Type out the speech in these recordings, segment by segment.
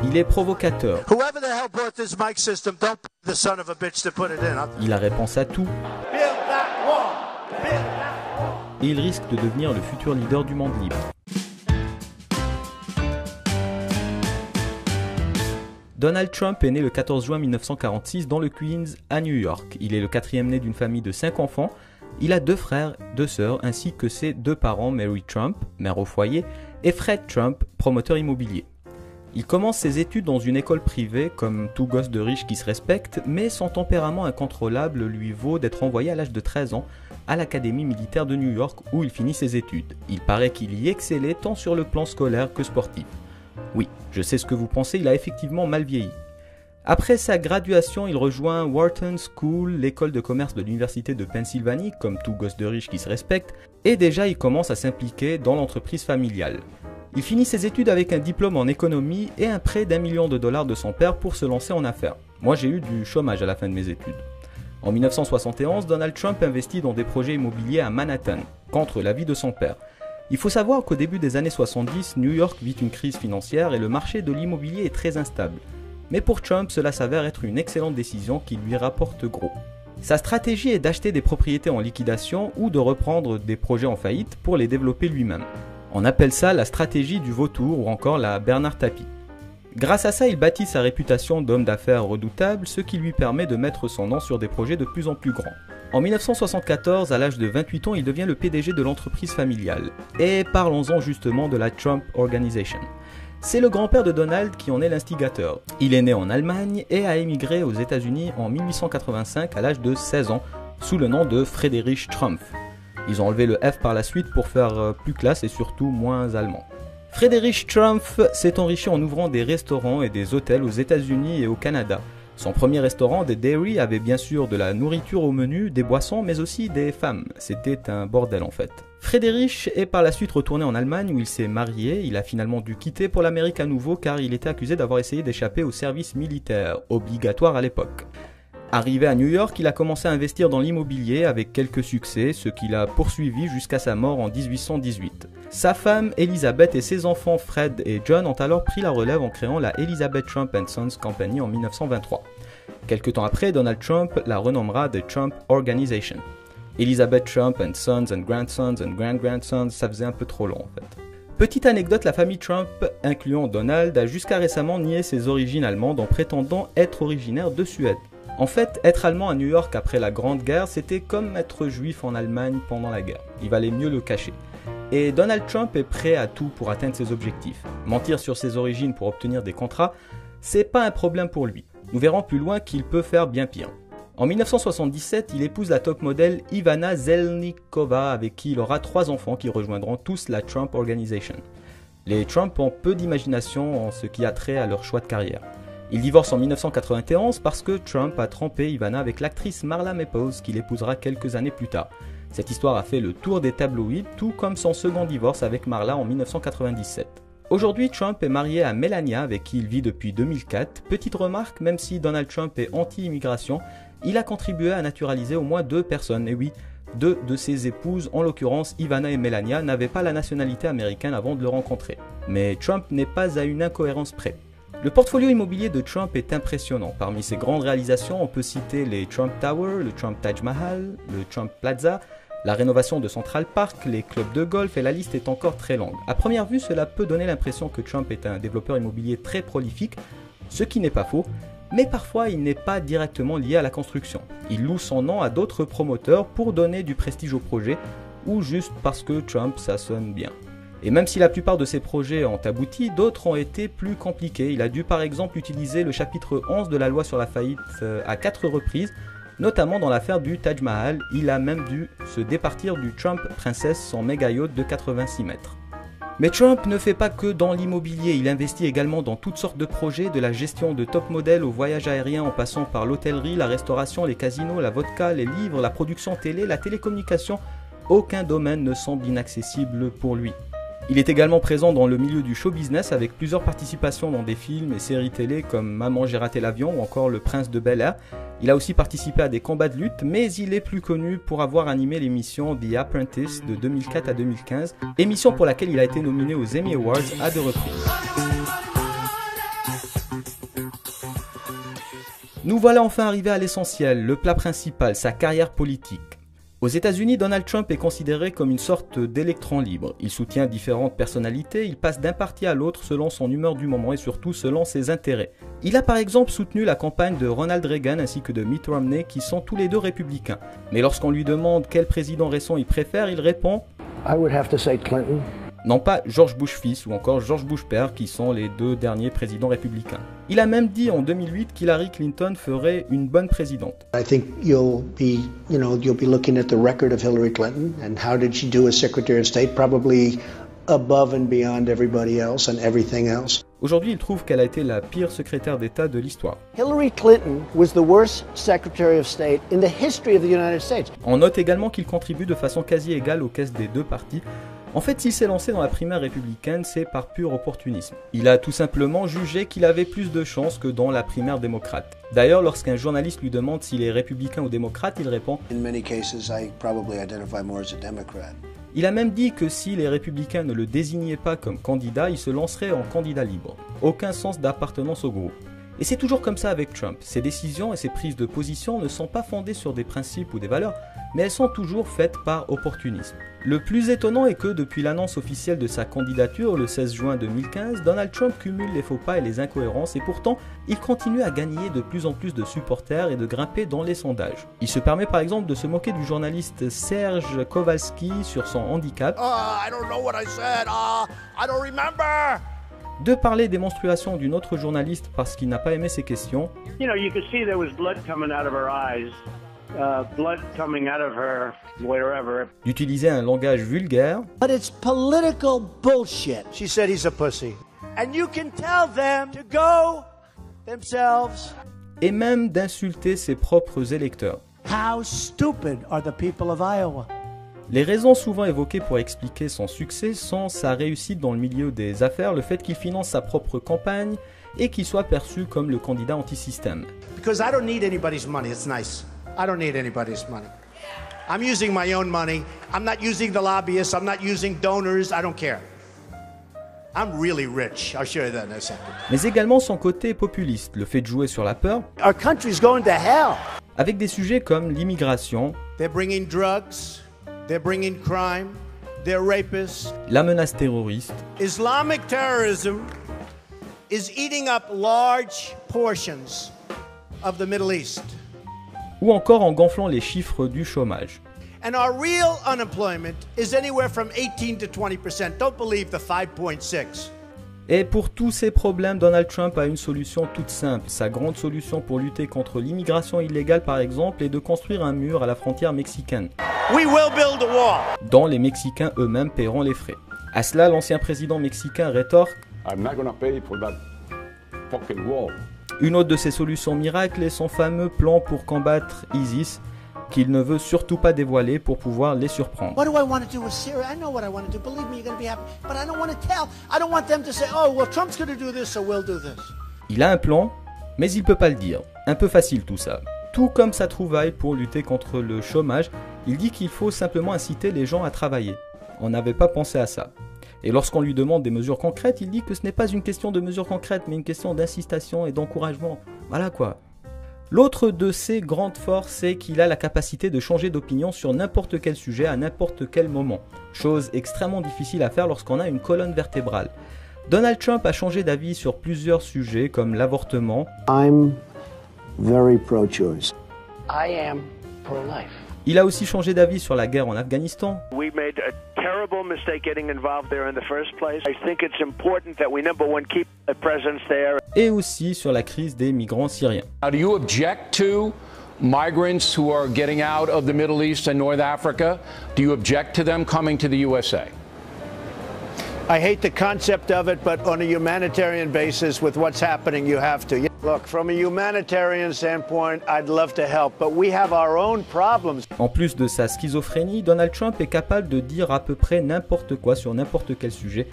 Il est provocateur. Il a réponse à tout. Et il risque de devenir le futur leader du monde libre. Donald Trump est né le 14 juin 1946 dans le Queens, à New York. Il est le quatrième né d'une famille de 5 enfants. Il a 2 frères, 2 sœurs, ainsi que ses 2 parents, Mary Trump, mère au foyer, et Fred Trump, promoteur immobilier. Il commence ses études dans une école privée, comme tout gosse de riche qui se respecte, mais son tempérament incontrôlable lui vaut d'être envoyé à l'âge de 13 ans à l'Académie militaire de New York où il finit ses études. Il paraît qu'il y excellait tant sur le plan scolaire que sportif. Oui, je sais ce que vous pensez, il a effectivement mal vieilli. Après sa graduation, il rejoint Wharton School, l'école de commerce de l'université de Pennsylvanie, comme tout gosse de riche qui se respecte, et déjà il commence à s'impliquer dans l'entreprise familiale. Il finit ses études avec un diplôme en économie et un prêt d'$1 million de son père pour se lancer en affaires. Moi j'ai eu du chômage à la fin de mes études. En 1971, Donald Trump investit dans des projets immobiliers à Manhattan, contre l'avis de son père. Il faut savoir qu'au début des années 70, New York vit une crise financière et le marché de l'immobilier est très instable. Mais pour Trump, cela s'avère être une excellente décision qui lui rapporte gros. Sa stratégie est d'acheter des propriétés en liquidation ou de reprendre des projets en faillite pour les développer lui-même. On appelle ça la stratégie du vautour ou encore la Bernard Tapie. Grâce à ça, il bâtit sa réputation d'homme d'affaires redoutable, ce qui lui permet de mettre son nom sur des projets de plus en plus grands. En 1974, à l'âge de 28 ans, il devient le PDG de l'entreprise familiale. Et parlons-en justement de la Trump Organization. C'est le grand-père de Donald qui en est l'instigateur. Il est né en Allemagne et a émigré aux États-Unis en 1885 à l'âge de 16 ans, sous le nom de Friedrich Trumpf. Ils ont enlevé le F par la suite pour faire plus classe et surtout moins allemand. Friedrich Trumpf s'est enrichi en ouvrant des restaurants et des hôtels aux États-Unis et au Canada. Son premier restaurant, The Dairy, avait bien sûr de la nourriture au menu, des boissons, mais aussi des femmes. C'était un bordel en fait. Friedrich est par la suite retourné en Allemagne où il s'est marié. Il a finalement dû quitter pour l'Amérique à nouveau car il était accusé d'avoir essayé d'échapper au service militaire, obligatoire à l'époque. Arrivé à New York, il a commencé à investir dans l'immobilier avec quelques succès, ce qu'il a poursuivi jusqu'à sa mort en 1818. Sa femme, Elizabeth, et ses enfants Fred et John ont alors pris la relève en créant la Elizabeth Trump & Sons Company en 1923. Quelque temps après, Donald Trump la renommera The Trump Organization. Elizabeth Trump & Sons & Grandsons & Grand-Grandsons, ça faisait un peu trop long en fait. Petite anecdote, la famille Trump, incluant Donald, a jusqu'à récemment nié ses origines allemandes en prétendant être originaire de Suède. En fait, être allemand à New York après la Grande Guerre, c'était comme être juif en Allemagne pendant la guerre. Il valait mieux le cacher. Et Donald Trump est prêt à tout pour atteindre ses objectifs. Mentir sur ses origines pour obtenir des contrats, c'est pas un problème pour lui. Nous verrons plus loin qu'il peut faire bien pire. En 1977, il épouse la top modèle Ivana Zelníčková avec qui il aura 3 enfants qui rejoindront tous la Trump Organization. Les Trump ont peu d'imagination en ce qui a trait à leur choix de carrière. Ils divorcent en 1991 parce que Trump a trompé Ivana avec l'actrice Marla Maples qu'il épousera quelques années plus tard. Cette histoire a fait le tour des tabloïds, tout comme son second divorce avec Marla en 1997. Aujourd'hui, Trump est marié à Melania avec qui il vit depuis 2004. Petite remarque, même si Donald Trump est anti-immigration, il a contribué à naturaliser au moins 2 personnes. Et oui, 2 de ses épouses, en l'occurrence Ivana et Melania, n'avaient pas la nationalité américaine avant de le rencontrer. Mais Trump n'est pas à une incohérence près. Le portfolio immobilier de Trump est impressionnant. Parmi ses grandes réalisations, on peut citer les Trump Tower, le Trump Taj Mahal, le Trump Plaza, la rénovation de Central Park, les clubs de golf et la liste est encore très longue. À première vue, cela peut donner l'impression que Trump est un développeur immobilier très prolifique, ce qui n'est pas faux, mais parfois il n'est pas directement lié à la construction. Il loue son nom à d'autres promoteurs pour donner du prestige au projet ou juste parce que Trump ça sonne bien. Et même si la plupart de ses projets ont abouti, d'autres ont été plus compliqués. Il a dû par exemple utiliser le chapitre 11 de la loi sur la faillite à 4 reprises, notamment dans l'affaire du Taj Mahal. Il a même dû se départir du Trump Princess, son méga yacht de 86 mètres. Mais Trump ne fait pas que dans l'immobilier, il investit également dans toutes sortes de projets, de la gestion de top modèles au voyage aérien en passant par l'hôtellerie, la restauration, les casinos, la vodka, les livres, la production télé, la télécommunication. Aucun domaine ne semble inaccessible pour lui. Il est également présent dans le milieu du show business avec plusieurs participations dans des films et séries télé comme Maman j'ai raté l'avion ou encore Le Prince de Bel-Air. Il a aussi participé à des combats de lutte, mais il est plus connu pour avoir animé l'émission The Apprentice de 2004 à 2015, émission pour laquelle il a été nominé aux Emmy Awards à 2 reprises. Nous voilà enfin arrivés à l'essentiel, le plat principal, sa carrière politique. Aux États-Unis, Donald Trump est considéré comme une sorte d'électron libre. Il soutient différentes personnalités, il passe d'un parti à l'autre selon son humeur du moment et surtout selon ses intérêts. Il a par exemple soutenu la campagne de Ronald Reagan ainsi que de Mitt Romney qui sont tous les deux républicains. Mais lorsqu'on lui demande quel président récent il préfère, il répond « I would have to say Clinton ». Non pas George Bush fils ou encore George Bush père qui sont les deux derniers présidents républicains. Il a même dit en 2008 qu'Hillary Clinton ferait une bonne présidente. I think you'll be looking at the record of Hillary Clinton and how did she do as Secretary of State, probably above and beyond everybody else and everything else. Aujourd'hui, il trouve qu'elle a été la pire secrétaire d'État de l'histoire. Hillary Clinton was the worst Secretary of State in the history of the United States. On note également qu'il contribue de façon quasi égale aux caisses des deux partis. En fait, s'il s'est lancé dans la primaire républicaine, c'est par pur opportunisme. Il a tout simplement jugé qu'il avait plus de chances que dans la primaire démocrate. D'ailleurs, lorsqu'un journaliste lui demande s'il est républicain ou démocrate, il répond « In many cases, I probably identify more as a Democrat ». Il a même dit que si les républicains ne le désignaient pas comme candidat, il se lancerait en candidat libre. Aucun sens d'appartenance au groupe. Et c'est toujours comme ça avec Trump. Ses décisions et ses prises de position ne sont pas fondées sur des principes ou des valeurs, mais elles sont toujours faites par opportunisme. Le plus étonnant est que depuis l'annonce officielle de sa candidature le 16 juin 2015, Donald Trump cumule les faux pas et les incohérences et pourtant, il continue à gagner de plus en plus de supporters et de grimper dans les sondages. Il se permet par exemple de se moquer du journaliste Serge Kowalski sur son handicap. I don't know what I said. I don't remember. De parler des menstruations d'une autre journaliste parce qu'il n'a pas aimé ses questions. You know, you could see there was blood coming out of her eyes. Blood coming out of her wherever. D'utiliser un langage vulgaire. But it's political bullshit. She said he's a pussy. And you can tell them to go themselves. Et même d'insulter ses propres électeurs. How stupid are the people of Iowa? Les raisons souvent évoquées pour expliquer son succès sont sa réussite dans le milieu des affaires, le fait qu'il finance sa propre campagne et qu'il soit perçu comme le candidat anti-système. Because I don't need anybody's money, it's nice. I don't need anybody's money. I'm using my own money. I'm not using the lobbyists, I'm not using donors, I don't care. I'm really rich. I'll show you that in a second. Mais également son côté populiste, le fait de jouer sur la peur. Our country's going to hell. Avec des sujets comme l'immigration. They're bringing drugs. They're bringing crime, they're rapists. La menace terroriste. Islamic terrorism is eating up large portions of the Middle East. Ou encore en gonflant les chiffres du chômage. And our real unemployment is anywhere from 18 to 20%. Don't believe the 5.6. Et pour tous ces problèmes, Donald Trump a une solution toute simple. Sa grande solution pour lutter contre l'immigration illégale par exemple est de construire un mur à la frontière mexicaine. We will build a wall. Dont les Mexicains eux-mêmes paieront les frais. À cela, l'ancien président mexicain rétorque I'm not gonna pay for that fucking wall. Une autre de ses solutions miracles est son fameux plan pour combattre ISIS, qu'il ne veut surtout pas dévoiler pour pouvoir les surprendre. What do I want to do with Syria? I know what I want to do. Believe me, you're going to be happy. But I don't want to tell. I don't want them to say, oh, well, Trump's going to do this, so we'll do this. Il a un plan, mais il peut pas le dire. Un peu facile tout ça. Tout comme sa trouvaille pour lutter contre le chômage, il dit qu'il faut simplement inciter les gens à travailler. On n'avait pas pensé à ça. Et lorsqu'on lui demande des mesures concrètes, il dit que ce n'est pas une question de mesures concrètes, mais une question d'incitation et d'encouragement. Voilà quoi. L'autre de ses grandes forces, c'est qu'il a la capacité de changer d'opinion sur n'importe quel sujet à n'importe quel moment. Chose extrêmement difficile à faire lorsqu'on a une colonne vertébrale. Donald Trump a changé d'avis sur plusieurs sujets comme l'avortement. I'm very pro-choice. I am pro-life. Il a aussi changé d'avis sur la guerre en Afghanistan. We made a terrible mistake getting involved there in the first place. I think it's important that we number one keep a presence there. Et aussi sur la crise des migrants syriens. Now, do you object to migrants who are getting out of the Middle East and North Africa? Do you object to them coming to the USA? I hate the concept of it, but on a humanitarian basis, with what's happening, you have to. Look, from a humanitarian standpoint, I'd love to help, but we have our own problems. En plus de sa schizophrénie, Donald Trump est capable de dire à peu près n'importe quoi sur n'importe quel sujet.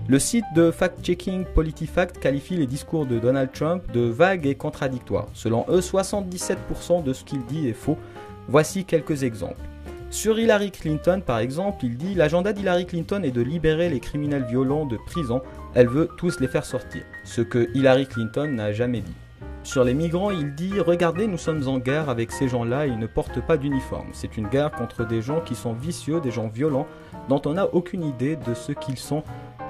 Le site de fact-checking PolitiFact qualifie les discours de Donald Trump de vagues et contradictoires. Selon eux, 77% de ce qu'il dit est faux. Voici quelques exemples. Sur Hillary Clinton, par exemple, il dit « L'agenda d'Hillary Clinton est de libérer les criminels violents de prison. Elle veut tous les faire sortir. » Ce que Hillary Clinton n'a jamais dit. Sur les migrants, il dit « Regardez, nous sommes en guerre avec ces gens-là et ils ne portent pas d'uniforme. C'est une guerre contre des gens qui sont vicieux, des gens violents, dont on n'a aucune idée de ce qu'ils sont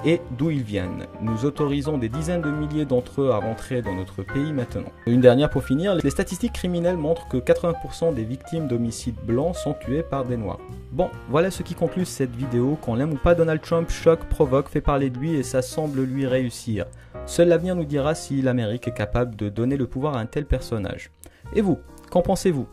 et d'où ils viennent. Nous autorisons des dizaines de milliers d'entre eux à rentrer dans notre pays maintenant. » Une dernière pour finir, les statistiques criminelles montrent que 80% des victimes d'homicides blancs sont tuées par des noirs. Bon, voilà ce qui conclut cette vidéo. Qu'on l'aime ou pas, Donald Trump choque, provoque, fait parler de lui et ça semble lui réussir. Seul l'avenir nous dira si l'Amérique est capable de donner le pouvoir à un tel personnage. Et vous, qu'en pensez-vous ?